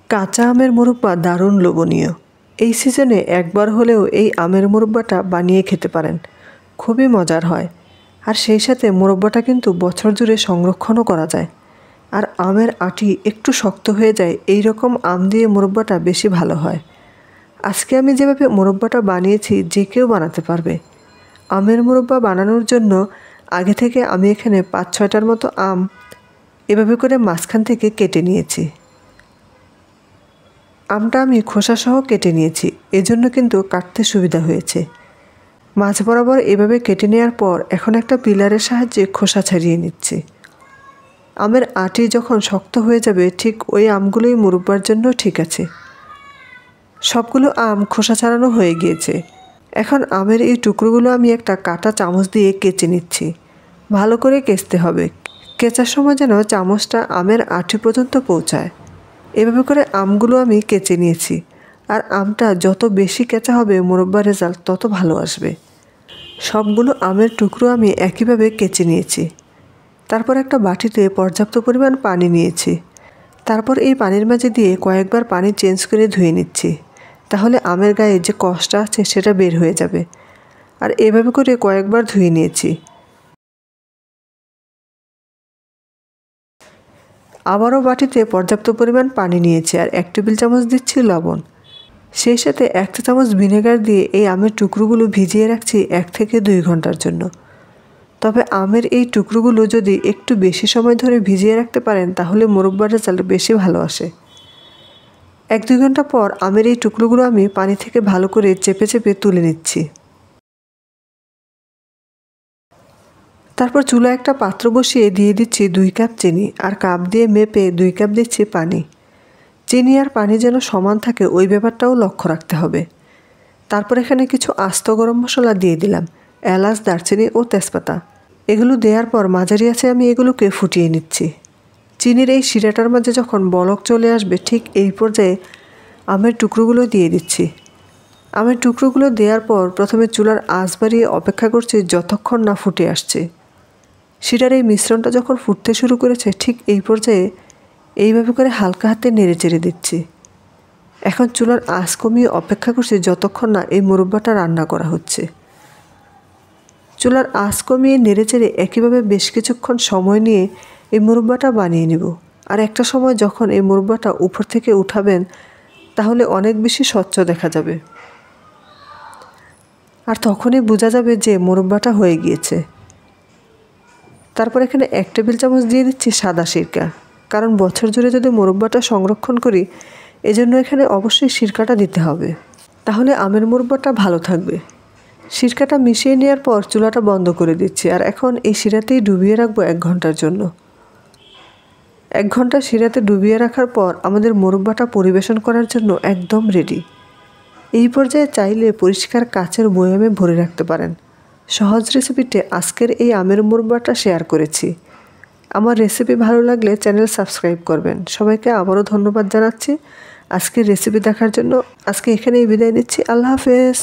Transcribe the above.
কাঁচা আমের মোরব্বা দারুণ লোভনীয়। এই সিজনে একবার হলেও এই আমের মোরব্বাটা বানিয়ে খেতে পারেন, খুবই মজার হয়। আর সেই সাথে মোরব্বাটা কিন্তু বছর জুড়ে সংরক্ষণও করা যায়। আর আমের আটি একটু শক্ত হয়ে যায়, এই রকম আম দিয়ে মোরব্বাটা বেশি ভালো হয়। আজকে আমি যেভাবে মোরব্বাটা বানিয়েছি যে কেউ বানাতে পারবে। আমের মোরব্বা বানানোর জন্য আগে থেকে আমি এখানে 5-6টার মতো আম এভাবে করে মাঝখান থেকে কেটে নিয়েছি। আমটা আমি খোসাসহ কেটে নিয়েছি, এজন্য কিন্তু কাটতে সুবিধা হয়েছে। মাঝ বরাবর এভাবে কেটে নেওয়ার পর এখন একটা পিলারের সাহায্যে খোসা ছাড়িয়ে নিচ্ছি। আমের আটি যখন শক্ত হয়ে যাবে ঠিক ওই আমগুলোই মোরব্বার জন্য ঠিক আছে। সবগুলো আম খোসা ছাড়ানো হয়ে গিয়েছে। এখন আমের এই টুকরোগুলো আমি একটা কাঁটা চামচ দিয়ে কেচে নিচ্ছি। ভালো করে কেচতে হবে, কেচার সময় যেন চামচটা আমের আটি পর্যন্ত পৌঁছায়। এভাবে করে আমগুলো আমি কেচে নিয়েছি। আর আমটা যত বেশি কেচা হবে মোরব্বার রেজাল্ট তত ভালো আসবে। সবগুলো আমের টুকরো আমি একইভাবে কেচে নিয়েছি। তারপর একটা বাটিতে পর্যাপ্ত পরিমাণ পানি নিয়েছি। তারপর এই পানির মাঝে দিয়ে কয়েকবার পানি চেঞ্জ করে ধুয়ে নিচ্ছি। তাহলে আমের গায়ে যে কষটা আছে সেটা বের হয়ে যাবে। আর এভাবে করে কয়েকবার ধুয়ে নিয়েছি। আবারও বাটিতে পর্যাপ্ত পরিমাণ পানি নিয়েছি আর 1 টেবিল চামচ দিচ্ছি লবণ। সেই সাথে 1 চা চামচ ভিনেগার দিয়ে এই আমের টুকরোগুলো ভিজিয়ে রাখছি 1 থেকে 2 ঘন্টার জন্য। তবে আমের এই টুকরোগুলো যদি একটু বেশি সময় ধরে ভিজিয়ে রাখতে পারেন তাহলে মোরব্বার রেজাল্ট বেশি ভালো আসে। 1-2 ঘন্টা পর আমের এই টুকরোগুলো আমি পানি থেকে ভালো করে চেপে চেপে তুলে নিচ্ছি। তারপর চুলায় একটা পাত্র বসিয়ে দিয়ে দিচ্ছি 2 কাপ চিনি আর কাপ দিয়ে মেপে 2 কাপ দিচ্ছি পানি। চিনি আর পানি যেন সমান থাকে ওই ব্যাপারটাও লক্ষ্য রাখতে হবে। তারপর এখানে কিছু আস্ত গরম মশলা দিয়ে দিলাম, এলাচ, দারচিনি ও তেজপাতা। এগুলো দেওয়ার পর মাঝারি আঁচে আমি এগুলোকে ফুটিয়ে নিচ্ছি। চিনির এই শিরাটার মাঝে যখন বলক চলে আসবে ঠিক এই পর্যায়ে আমের টুকরোগুলো দিয়ে দিচ্ছি। আমের টুকরোগুলো দেওয়ার পর প্রথমে চুলার আঁচ বাড়িয়ে অপেক্ষা করছি যতক্ষণ না ফুটে আসছে। শিরার এই মিশ্রণটা যখন ফুটতে শুরু করেছে ঠিক এই পর্যায়ে এইভাবে করে হালকা হাতে নেড়ে চেড়ে দিচ্ছি। এখন চুলার আঁচ কমিয়ে অপেক্ষা করছি যতক্ষণ না এই মোরব্বাটা রান্না করা হচ্ছে। চুলার আঁচ কমিয়ে নেড়ে চেড়ে একইভাবে বেশ কিছুক্ষণ সময় নিয়ে এই মোরব্বাটা বানিয়ে নেব। আর একটা সময় যখন এই মোরব্বাটা উপর থেকে উঠাবেন তাহলে অনেক বেশি স্বচ্ছ দেখা যাবে। আর তখনই বোঝা যাবে যে মোরব্বাটা হয়ে গিয়েছে। তারপর এখানে 1 টেবিল চামচ দিয়ে দিচ্ছি সাদা সিরকা, কারণ বছর জুড়ে যদি মোরব্বাটা সংরক্ষণ করি এজন্য এখানে অবশ্যই সিরকাটা দিতে হবে, তাহলে আমের মোরব্বাটা ভালো থাকবে। সিরকাটা মিশিয়ে নেওয়ার পর চুলাটা বন্ধ করে দিচ্ছি। আর এখন এই শিরাতেই ডুবিয়ে রাখবো 1 ঘন্টার জন্য। 1 ঘন্টা শিরাতে ডুবিয়ে রাখার পর আমাদের মোরব্বাটা পরিবেশন করার জন্য একদম রেডি। এই পর্যায়ে চাইলে পরিষ্কার কাচের বয়ামে ভরে রাখতে পারেন। সহজ রেসিপিতে আজকের এই আমের মোরব্বাটা শেয়ার করেছি। আমার রেসিপি ভালো লাগলে চ্যানেল সাবস্ক্রাইব করবেন। সবাইকে আবারও ধন্যবাদ জানাচ্ছি আজকের রেসিপি দেখার জন্য। আজকে এখানেই বিদায় নিচ্ছি। আল্লাহ হাফেজ।